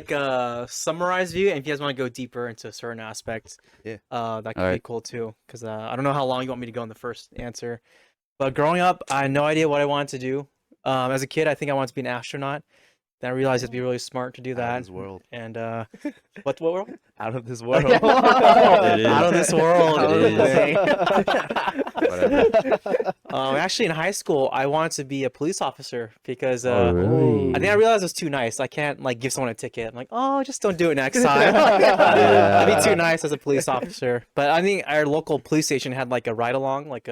like a summarized view, and if you guys want to go deeper into certain aspects, Yeah. that could be Alright. cool too. Because I don't know how long you want me to go in the first answer. But growing up, I had no idea what I wanted to do. As a kid, I think I wanted to be an astronaut. Then I realized it'd be really smart to do Out of that. this world. And what world? Out of this world. It Out of is. this world. It is. Dang. Whatever. Actually, in high school, I wanted to be a police officer because Oh, really? I think I realized it was too nice. I can't like give someone a ticket. I'm like, oh, just don't do it next time. Yeah. I'd be too nice as a police officer. But I think our local police station had like a ride along, like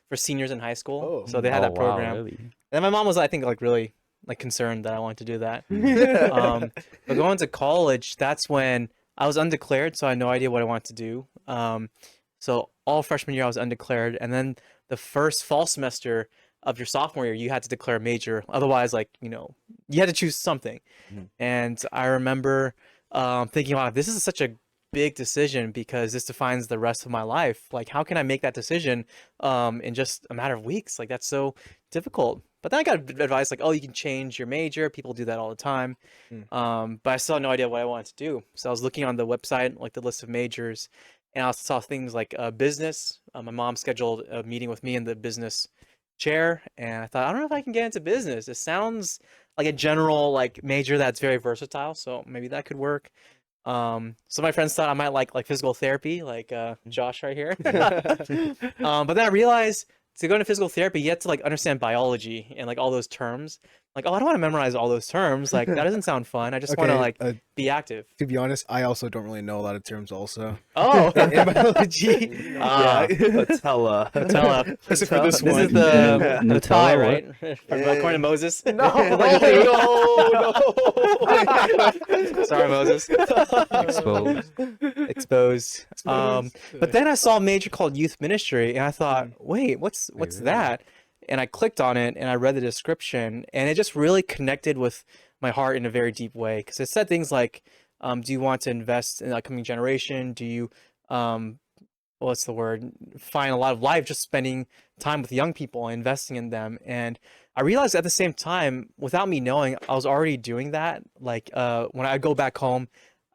for seniors in high school. Oh. So they had that wow, program. really? And then my mom was, I think, like really like concerned that I wanted to do that. But going to college, that's when I was undeclared, so I had no idea what I wanted to do. So all freshman year I was undeclared, and then the first fall semester of your sophomore year, you had to declare a major. Otherwise, like you had to choose something. Mhm. And I remember thinking, wow, this is such a big decision because this defines the rest of my life. Like, how can I make that decision in just a matter of weeks? Like, that's so difficult. But then I got advice like, oh, you can change your major. People do that all the time. But I still had no idea what I wanted to do. So I was looking on the website, like the list of majors, and I saw things like business. My mom scheduled a meeting with me in the business chair, and I thought, I don't know if I can get into business. It sounds like a general like major that's very versatile, so maybe that could work. So my friends thought I might like physical therapy, like Josh right here. But then I realized to go into physical therapy, you have to like understand biology and like all those terms. Like, oh, I don't want to memorize all those terms. Like, that doesn't sound fun. I just want to like be active. To be honest, I also don't really know a lot of terms also. Oh, In biology. Patella. Patella. Except for this This one. is the Nutella, thigh, what? right? According to Moses. No. Sorry, Moses. Exposed. Exposed. But then I saw a major called youth ministry, and I thought, wait, what's really? that? And I clicked on it, and I read the description, and it just really connected with my heart in a very deep way because it said things like, do you want to invest in the upcoming generation? Do you, what's the word? Find a lot of life just spending time with young people and investing in them. And I realized at the same time, without me knowing, I was already doing that. Like when I go back home,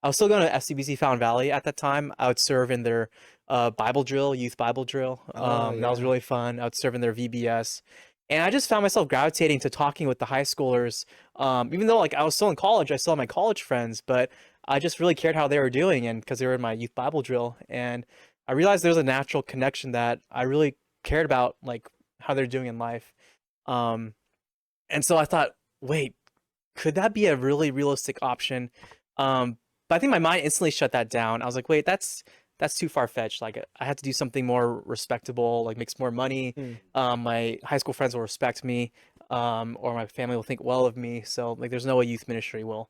I was still going to FCBC Fountain Valley at that time. I would serve in their Bible drill, youth Bible drill. That was really fun. I would serve in their VBS. And I just found myself gravitating to talking with the high schoolers. Even though like I was still in college, I still had my college friends, but I just really cared how they were doing, and because they were in my youth Bible drill. And I realized there was a natural connection that I really cared about, like how they're doing in life. And so I thought, wait, could that be a really realistic option? But I think my mind instantly shut that down. I was like, wait, that's too far-fetched. Like I had to do something more respectable, like makes more money. My high school friends will respect me, or my family will think well of me. So like there's no way youth ministry will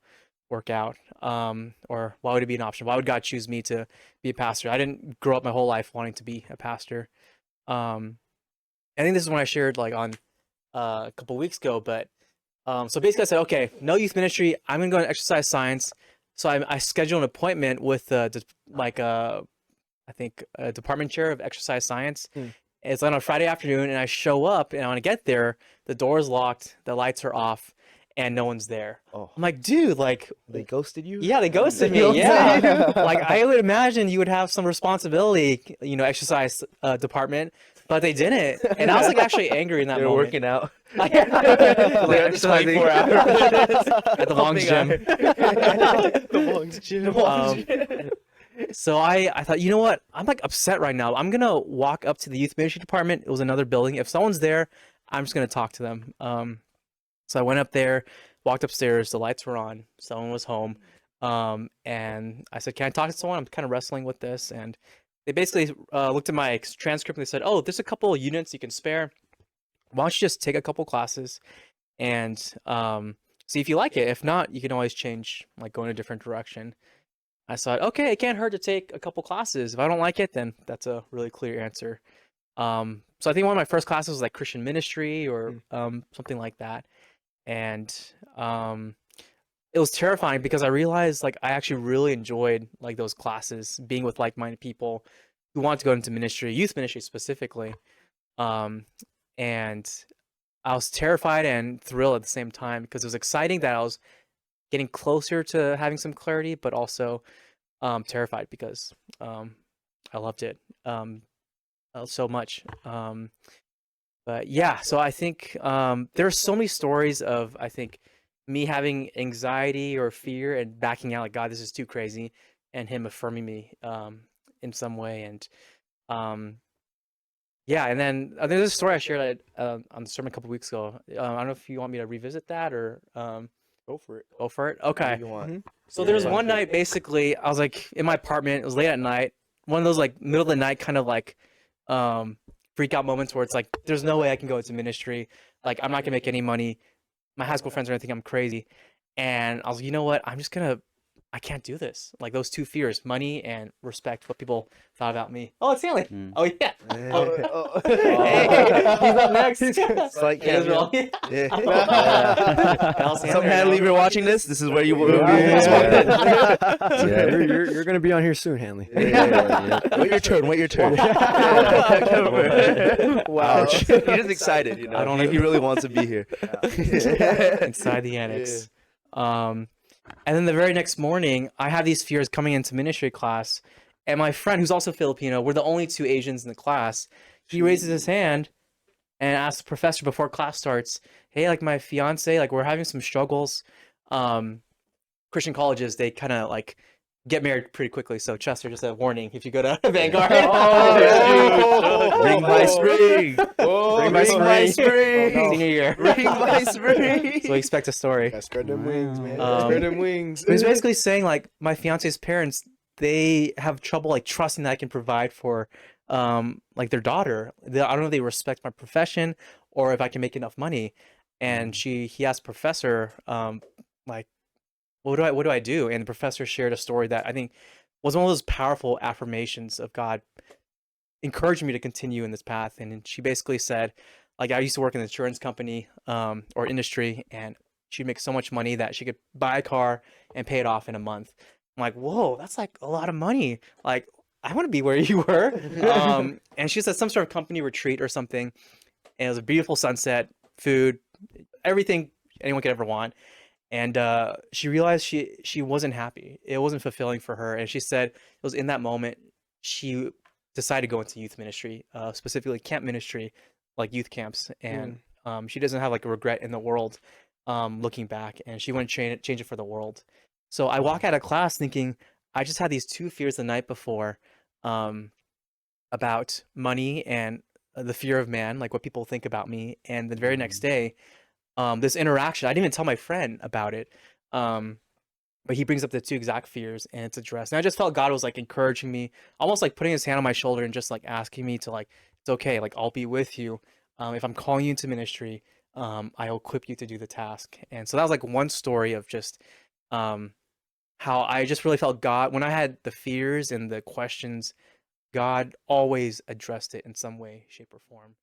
work out. Or why would it be an option? Why would God choose me to be a pastor? I didn't grow up my whole life wanting to be a pastor. I think this is when I shared like on a couple weeks ago, but so basically I said, okay, no youth ministry. I'm gonna go into exercise science. So I scheduled an appointment with I think a department chair of exercise science. It's on a Friday afternoon, and I show up, and when I get there, the door's locked, the lights are off, and no one's there. Oh. I'm like, dude, like, They ghosted you? yeah, they ghosted me. Yeah, like I would imagine you would have some responsibility, exercise department, but they didn't, and I was like actually angry in that They were moment. working out. Like, They're exercising 24 hours. at the Long's gym. The Long's gym. So I thought, you know what? I'm like upset right now. I'm gonna walk up to the youth ministry department. It was another building. If someone's there, I'm just gonna talk to them. So I went up there, walked upstairs. The lights were on. Someone was home. And I said, "Can I talk to someone? I'm kind of wrestling with this." And they basically looked at my transcript and they said, "Oh, there's a couple of units you can spare. Why don't you just take a couple classes and see if you like it? If not, you can always change, like go in a different direction." I thought, okay, it can't hurt to take a couple classes. If I don't like it, then that's a really clear answer. So I think one of my first classes was like Christian ministry or something like that. And it was terrifying because I realized like I actually really enjoyed like those classes, being with like-minded people who want to go into ministry, youth ministry specifically. And I was terrified and thrilled at the same time because it was exciting that I was getting closer to having some clarity, but also terrified because I loved it so much. But yeah, so I think there are so many stories of, I think, me having anxiety or fear and backing out, like, God, this is too crazy, and Him affirming me in some way. And um, yeah, and then there's a story I shared on the sermon a couple weeks ago. I don't know if you want me to revisit that or Go for it. go for it. Whatever Okay. you want. So Yeah, there was sounds one good. night, basically, I was like in my apartment. It was late at night. One of those like middle of the night kind of like freak out moments where it's like, there's no way I can go into ministry. Like, I'm not gonna make any money. My high school friends are gonna think I'm crazy. And I was like, you know what? I can't do this. Like those two fears, money and respect, what people thought about me. Oh, it's Stanley. Mm. Oh yeah. Oh. Hey, he's up next. Slight Hey, Israel. cameo. Yeah. Tell Stanley Some right Hanley, now. if you're watching this, this is where you will be. Yeah. Yeah, you're gonna be on here soon, Hanley. Wait your turn. Wait your turn. Wow. Ouch. He's just excited, you know. I don't he know. really wants to be here. Inside the annex. And then the very next morning, I had these fears coming into ministry class, and my friend, who's also Filipino, we're the only two Asians in the class. He raises his hand and asks the professor before class starts, "Hey, like my fiance, like we're having some struggles. Christian colleges, they kind of like get married pretty quickly. So Chester, just a warning if you go to Vanguard. Ring by spring. Ring by Ring by spring. spring. Senior year. Ring by spring. So we expect a story. Gotta spread them wings, man. Um, Spread them wings. It was basically saying like my fiance's parents, they have trouble like trusting that I can provide for like their daughter. I don't know if they respect my profession or if I can make enough money. And he asked professor like, what do I do? And the professor shared a story that I think was one of those powerful affirmations of God encouraging me to continue in this path. And she basically said, like, I used to work in the insurance company or industry, and she'd make so much money that she could buy a car and pay it off in a month. I'm like, whoa, that's like a lot of money. Like, I want to be where you were. And she said some sort of company retreat or something. And it was a beautiful sunset, food, everything anyone could ever want. And she realized she wasn't happy. It wasn't fulfilling for her. And she said it was in that moment she decided to go into youth ministry, specifically camp ministry, like youth camps. And she doesn't have like a regret in the world looking back. And she wouldn't change it for the world. So I walk out of class thinking, I just had these two fears the night before about money and the fear of man, like what people think about me. And the very next day, this interaction, I didn't even tell my friend about it. But he brings up the two exact fears and it's addressed. And I just felt God was like encouraging me, almost like putting his hand on my shoulder and just like asking me to like, it's okay, like I'll be with you. If I'm calling you into ministry, I'll equip you to do the task. And so that was like one story of just how I just really felt God, when I had the fears and the questions, God always addressed it in some way, shape, or form.